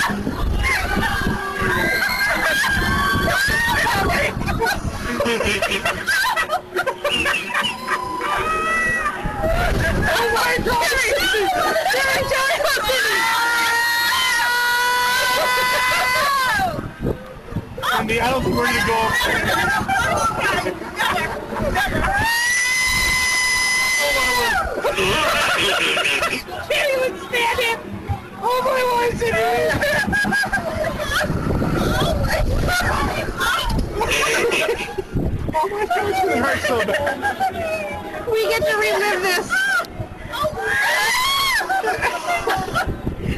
Oh my God! Andy, I don't think we're gonna go up there. Can't even stand it! Oh my Lord, Cindy! Oh my God, it's gonna hurt so bad. We get to relive this!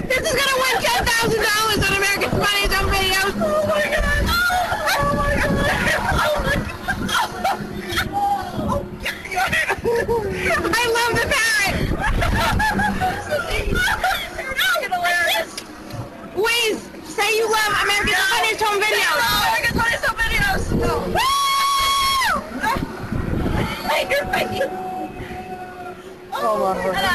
This is gonna win $10,000 on America's Funniest Home Videos! Oh my God! Oh my God! Oh my God! I love the parrot! Weez, say you love America's Funniest Home Videos! America's Funniest Home Videos! Woo! Oh my God.